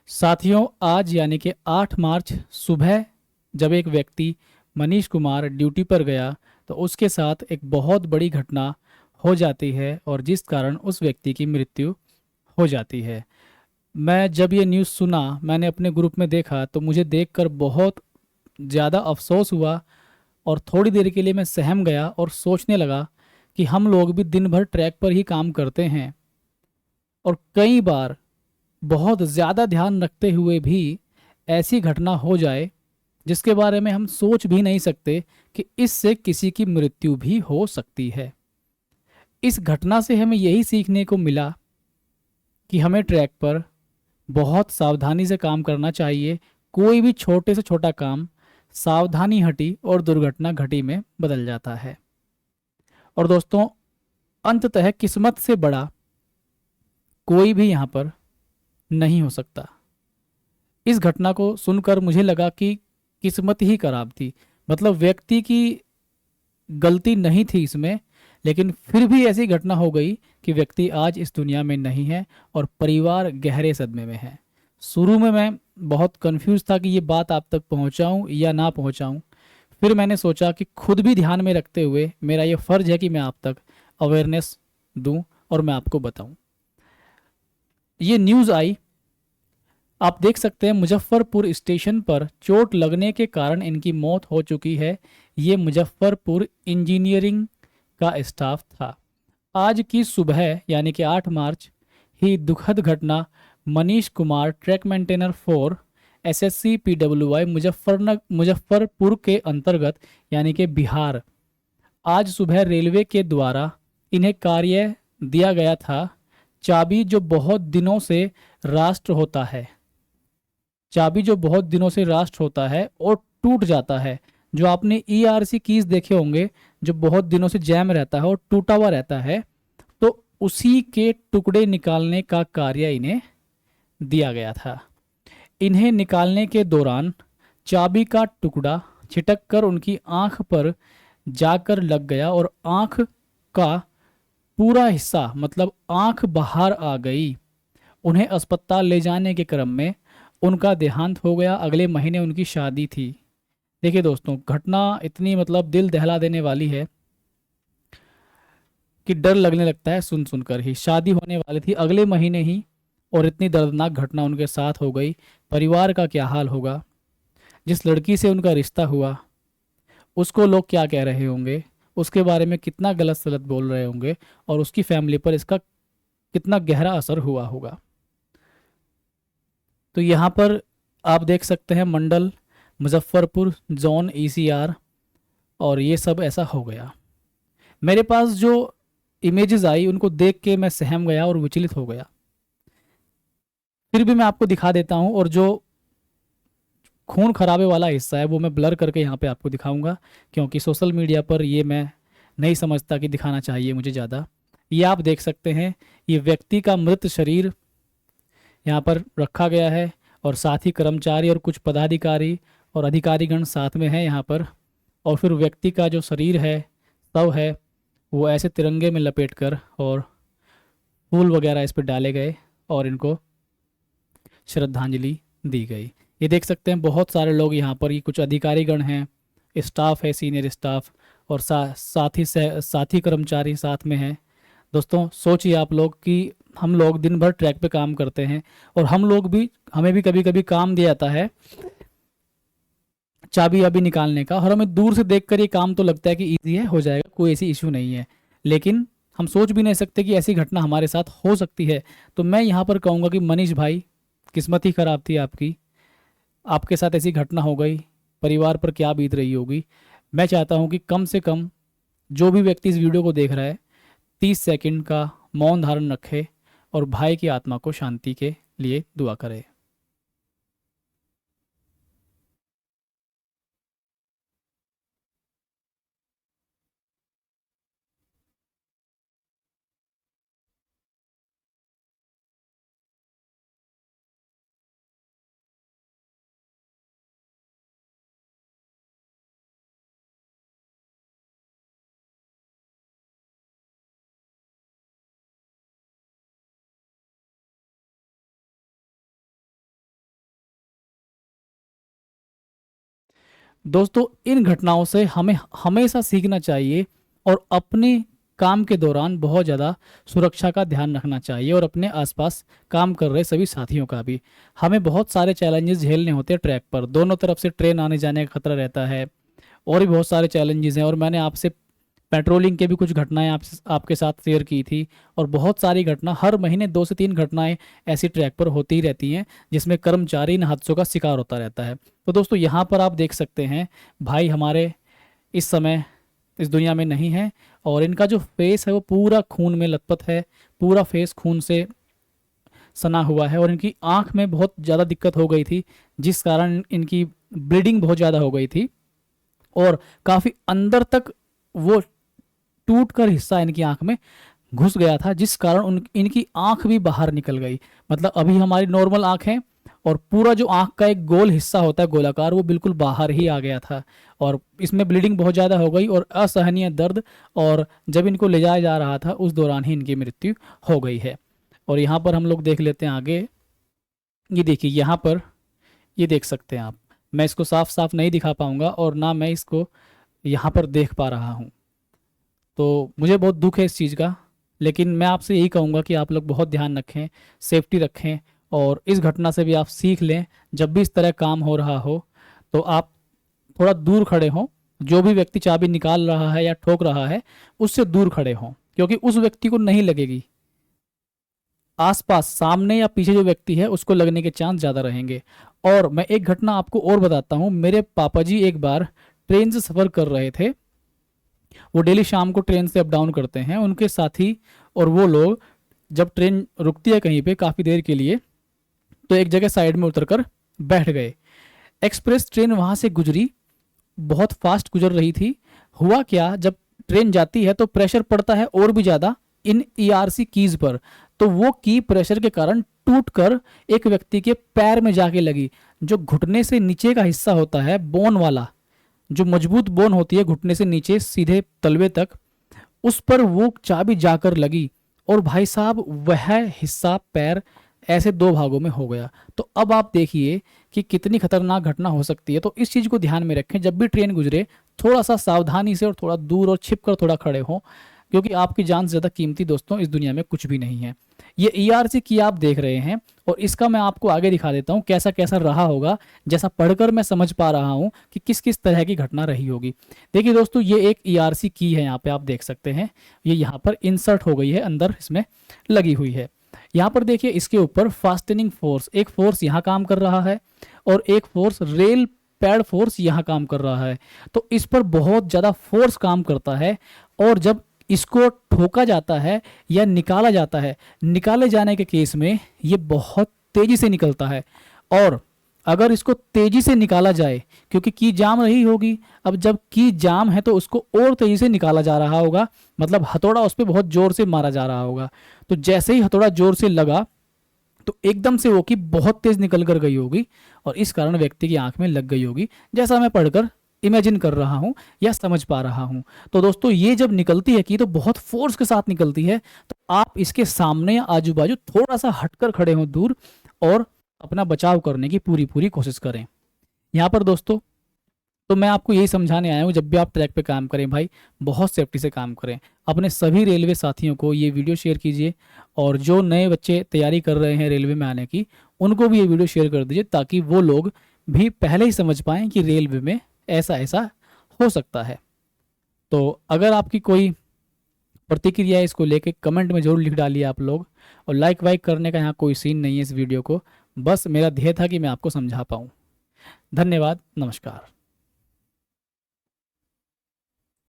साथियों, आज यानी कि 8 मार्च सुबह जब एक व्यक्ति मनीष कुमार ड्यूटी पर गया तो उसके साथ एक बहुत बड़ी घटना हो जाती है और जिस कारण उस व्यक्ति की मृत्यु हो जाती है। मैं जब ये न्यूज़ सुना, मैंने अपने ग्रुप में देखा तो मुझे देखकर बहुत ज़्यादा अफसोस हुआ और थोड़ी देर के लिए मैं सहम गया और सोचने लगा कि हम लोग भी दिन भर ट्रैक पर ही काम करते हैं और कई बार बहुत ज़्यादा ध्यान रखते हुए भी ऐसी घटना हो जाए जिसके बारे में हम सोच भी नहीं सकते कि इससे किसी की मृत्यु भी हो सकती है। इस घटना से हमें यही सीखने को मिला कि हमें ट्रैक पर बहुत सावधानी से काम करना चाहिए। कोई भी छोटे से छोटा काम सावधानी हटी और दुर्घटना घटी में बदल जाता है। और दोस्तों, अंततः किस्मत से बड़ा कोई भी यहाँ पर नहीं हो सकता। इस घटना को सुनकर मुझे लगा कि किस्मत ही खराब थी। मतलब व्यक्ति की गलती नहीं थी इसमें, लेकिन फिर भी ऐसी घटना हो गई कि व्यक्ति आज इस दुनिया में नहीं है और परिवार गहरे सदमे में है। शुरू में मैं बहुत कंफ्यूज था कि ये बात आप तक पहुंचाऊं या ना पहुंचाऊं। फिर मैंने सोचा कि खुद भी ध्यान में रखते हुए मेरा ये फर्ज है कि मैं आप तक अवेयरनेस दूं और मैं आपको बताऊं। ये न्यूज़ आई, आप देख सकते हैं मुजफ्फरपुर स्टेशन पर चोट लगने के कारण इनकी मौत हो चुकी है। ये मुजफ्फरपुर इंजीनियरिंग का स्टाफ था। आज की सुबह यानी कि 8 मार्च ही दुखद घटना Manish Kumar track maintainer 4 SSC PWI Muzaffarpur के अंतर्गत यानी कि बिहार। आज सुबह रेलवे के द्वारा इन्हें कार्य दिया गया था। चाबी जो बहुत दिनों से राष्ट्र होता है, चाबी जो बहुत दिनों से रास्ट होता है और टूट जाता है। जो आपने ईआरसी कीज देखे होंगे, जो बहुत दिनों से जैम रहता है और टूटा हुआ रहता है, तो उसी के टुकड़े निकालने का कार्य इन्हें दिया गया था। इन्हें निकालने के दौरान चाबी का टुकड़ा छिटक कर उनकी आंख पर जाकर लग गया और आंख का पूरा हिस्सा मतलब आंख बाहर आ गई। उन्हें अस्पताल ले जाने के क्रम में उनका देहांत हो गया। अगले महीने उनकी शादी थी। देखिए दोस्तों, घटना इतनी मतलब दिल दहला देने वाली है कि डर लगने लगता है सुन सुनकर ही। शादी होने वाली थी अगले महीने ही और इतनी दर्दनाक घटना उनके साथ हो गई। परिवार का क्या हाल होगा, जिस लड़की से उनका रिश्ता हुआ उसको लोग क्या कह रहे होंगे, उसके बारे में कितना गलत सलत बोल रहे होंगे और उसकी फैमिली पर इसका कितना गहरा असर हुआ होगा। तो यहाँ पर आप देख सकते हैं मंडल मुजफ्फरपुर जोन ईसीआर, और ये सब ऐसा हो गया। मेरे पास जो इमेजेस आई उनको देख के मैं सहम गया और विचलित हो गया। फिर भी मैं आपको दिखा देता हूँ, और जो खून खराबे वाला हिस्सा है वो मैं ब्लर करके यहाँ पे आपको दिखाऊंगा, क्योंकि सोशल मीडिया पर ये मैं नहीं समझता कि दिखाना चाहिए मुझे ज़्यादा। ये आप देख सकते हैं, ये व्यक्ति का मृत शरीर यहाँ पर रखा गया है और साथ ही कर्मचारी और कुछ पदाधिकारी और अधिकारीगण साथ में हैं यहाँ पर। और फिर व्यक्ति का जो शरीर है, शव है, वो ऐसे तिरंगे में लपेट कर और फूल वगैरह इस पर डाले गए और इनको श्रद्धांजलि दी गई। ये देख सकते हैं बहुत सारे लोग यहाँ पर, ये कुछ अधिकारीगण हैं, स्टाफ है, सीनियर स्टाफ, और साथी कर्मचारी साथ में हैं। दोस्तों सोचिए आप लोग कि हम लोग दिन भर ट्रैक पे काम करते हैं और हमें भी कभी कभी काम दिया जाता है चाबी वाबी निकालने का, और हमें दूर से देखकर ये काम तो लगता है कि इजी है, हो जाएगा, कोई ऐसी इशू नहीं है। लेकिन हम सोच भी नहीं सकते कि ऐसी घटना हमारे साथ हो सकती है। तो मैं यहाँ पर कहूँगा कि मनीष भाई, किस्मत ही खराब थी आपकी, आपके साथ ऐसी घटना हो गई। परिवार पर क्या बीत रही होगी। मैं चाहता हूँ कि कम से कम जो भी व्यक्ति इस वीडियो को देख रहा है 30 सेकंड का मौन धारण रखे और भाई की आत्मा को शांति के लिए दुआ करे। दोस्तों इन घटनाओं से हमें हमेशा सीखना चाहिए और अपने काम के दौरान बहुत ज़्यादा सुरक्षा का ध्यान रखना चाहिए और अपने आसपास काम कर रहे सभी साथियों का भी। हमें बहुत सारे चैलेंजेस झेलने होते हैं ट्रैक पर, दोनों तरफ से ट्रेन आने जाने का खतरा रहता है और भी बहुत सारे चैलेंजेस हैं। और मैंने आपसे पेट्रोलिंग के भी कुछ घटनाएं आपके साथ शेयर की थी, और बहुत सारी घटना हर महीने 2 से 3 घटनाएं ऐसी ट्रैक पर होती ही रहती हैं जिसमें कर्मचारी इन हादसों का शिकार होता रहता है। तो दोस्तों यहाँ पर आप देख सकते हैं भाई हमारे इस समय इस दुनिया में नहीं है, और इनका जो फेस है वो पूरा खून में लथपथ है, पूरा फेस खून से सना हुआ है, और इनकी आंख में बहुत ज़्यादा दिक्कत हो गई थी जिस कारण इनकी ब्लीडिंग बहुत ज़्यादा हो गई थी और काफ़ी अंदर तक वो टूट कर हिस्सा इनकी आंख में घुस गया था, जिस कारण इनकी आंख भी बाहर निकल गई। मतलब अभी हमारी नॉर्मल आंख है और पूरा जो आंख का एक गोल हिस्सा होता है गोलाकार, वो बिल्कुल बाहर ही आ गया था और इसमें ब्लीडिंग बहुत ज़्यादा हो गई और असहनीय दर्द, और जब इनको ले जाया जा रहा था उस दौरान ही इनकी मृत्यु हो गई है। और यहाँ पर हम लोग देख लेते हैं आगे। ये देखिए यहाँ पर, ये देख सकते हैं आप, मैं इसको साफ साफ नहीं दिखा पाऊंगा और ना मैं इसको यहाँ पर देख पा रहा हूँ, तो मुझे बहुत दुख है इस चीज़ का। लेकिन मैं आपसे यही कहूँगा कि आप लोग बहुत ध्यान रखें, सेफ्टी रखें, और इस घटना से भी आप सीख लें। जब भी इस तरह काम हो रहा हो तो आप थोड़ा दूर खड़े हों, जो भी व्यक्ति चाबी निकाल रहा है या ठोक रहा है उससे दूर खड़े हों, क्योंकि उस व्यक्ति को नहीं लगेगी, आसपास सामने या पीछे जो व्यक्ति है उसको लगने के चांस ज़्यादा रहेंगे। और मैं एक घटना आपको और बताता हूँ। मेरे पापा जी एक बार ट्रेन से सफ़र कर रहे थे, वो डेली शाम को ट्रेन से अप डाउन करते हैं, उनके साथी और वो लोग जब ट्रेन रुकती है कहीं पे काफ़ी देर के लिए तो एक जगह साइड में उतरकर बैठ गए। एक्सप्रेस ट्रेन वहाँ से गुजरी, बहुत फास्ट गुजर रही थी। हुआ क्या, जब ट्रेन जाती है तो प्रेशर पड़ता है और भी ज़्यादा इन ईआरसी कीज पर, तो वो की प्रेशर के कारण टूटकर एक व्यक्ति के पैर में जाके लगी। जो घुटने से नीचे का हिस्सा होता है बोन वाला, जो मजबूत बोन होती है घुटने से नीचे सीधे तलवे तक, उस पर वो चाबी जाकर लगी और भाई साहब वह हिस्सा पैर ऐसे 2 भागों में हो गया। तो अब आप देखिए कि कितनी खतरनाक घटना हो सकती है। तो इस चीज़ को ध्यान में रखें, जब भी ट्रेन गुजरे थोड़ा सा सावधानी से और थोड़ा दूर और छिप कर थोड़ा खड़े हों, क्योंकि आपकी जान से ज़्यादा कीमती दोस्तों इस दुनिया में कुछ भी नहीं है। ये ईआरसी की आप देख रहे हैं और इसका मैं आपको आगे दिखा देता हूँ कैसा कैसा रहा होगा। जैसा पढ़कर मैं समझ पा रहा हूँ कि किस किस तरह की घटना रही होगी। देखिए दोस्तों, ये एक ईआरसी की है, यहाँ पे आप देख सकते हैं, ये यहाँ पर इंसर्ट हो गई है, अंदर इसमें लगी हुई है। यहाँ पर देखिए इसके ऊपर फास्टनिंग फोर्स, एक फोर्स यहाँ काम कर रहा है और एक फोर्स रेल पैड फोर्स यहाँ काम कर रहा है। तो इस पर बहुत ज़्यादा फोर्स काम करता है और जब इसको ठोका जाता है या निकाला जाता है, निकाले जाने के केस में ये बहुत तेजी से निकलता है। और अगर इसको तेजी से निकाला जाए, क्योंकि की जाम रही होगी, अब जब की जाम है तो उसको और तेजी से निकाला जा रहा होगा, मतलब हथौड़ा उस पर बहुत जोर से मारा जा रहा होगा। तो जैसे ही हथौड़ा जोर से लगा तो एकदम से वो की बहुत तेज निकल कर गई होगी और इस कारण व्यक्ति की आंख में लग गई होगी, जैसा मैं पढ़कर इमेजिन कर रहा हूँ या समझ पा रहा हूँ। तो दोस्तों ये जब निकलती है कि तो बहुत फोर्स के साथ निकलती है, तो आप इसके सामने या आजू बाजू थोड़ा सा हटकर खड़े हों दूर और अपना बचाव करने की पूरी पूरी कोशिश करें। यहाँ पर दोस्तों तो मैं आपको यही समझाने आया हूँ, जब भी आप ट्रैक पे काम करें भाई बहुत सेफ्टी से काम करें। अपने सभी रेलवे साथियों को ये वीडियो शेयर कीजिए और जो नए बच्चे तैयारी कर रहे हैं रेलवे में आने की, उनको भी ये वीडियो शेयर कर दीजिए ताकि वो लोग भी पहले ही समझ पाएँ कि रेलवे में ऐसा ऐसा हो सकता है। तो अगर आपकी कोई प्रतिक्रिया है इसको लेके कमेंट में ज़रूर लिख डालिए आप लोग, और लाइक वाइक करने का यहाँ कोई सीन नहीं है इस वीडियो को, बस मेरा ध्येय था कि मैं आपको समझा पाऊँ। धन्यवाद, नमस्कार।